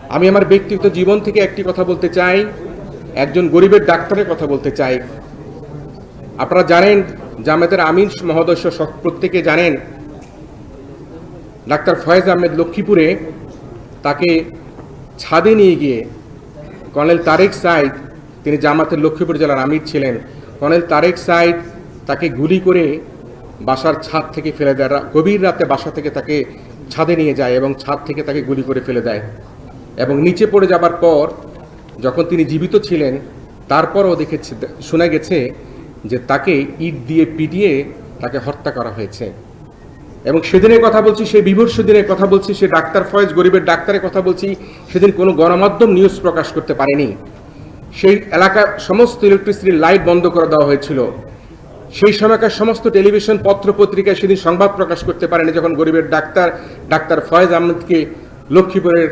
আমি আমার ব্যক্তিগত জীবন থেকে একটি কথা বলতে চাই, একজন গরিবের ডাক্তারের কথা বলতে চাই। আপনারা জানেন, জামায়াতের আমির মহোদয় প্রত্যেকে জানেন, ডাক্তার ফয়েজ আহমেদ লক্ষ্মীপুরে তাকে ছাদে নিয়ে গিয়ে কর্নেল তারেক সাইদ, তিনি জামায়াতের লক্ষ্মীপুর জেলার আমির ছিলেন, কর্নেল তারেক সাইদ তাকে গুলি করে বাসার ছাদ থেকে ফেলে দেয়। গভীর রাতে বাসা থেকে তাকে ছাদে নিয়ে যায় এবং ছাদ থেকে তাকে গুলি করে ফেলে দেয়। এবং নিচে পড়ে যাবার পর যখন তিনি জীবিত ছিলেন, তারপরও শোনা গেছে যে তাকে ইট দিয়ে পিটিয়ে তাকে হত্যা করা হয়েছে। এবং সেদিনের কথা বলছি, সেই বিভৎস দিনের কথা বলছি, সে ডাক্তার ফয়েজ গরিবের ডাক্তারের কথা বলছি। সেদিন কোনো গণমাধ্যম নিউজ প্রকাশ করতে পারেনি। সেই এলাকার সমস্ত ইলেকট্রিসিটির লাইট বন্ধ করে দেওয়া হয়েছিল। সেই সময়কার সমস্ত টেলিভিশন পত্র পত্রিকায় সেদিন সংবাদ প্রকাশ করতে পারেনি যখন গরিবের ডাক্তার ফয়েজ আহমেদকে লক্ষ্মীপুরের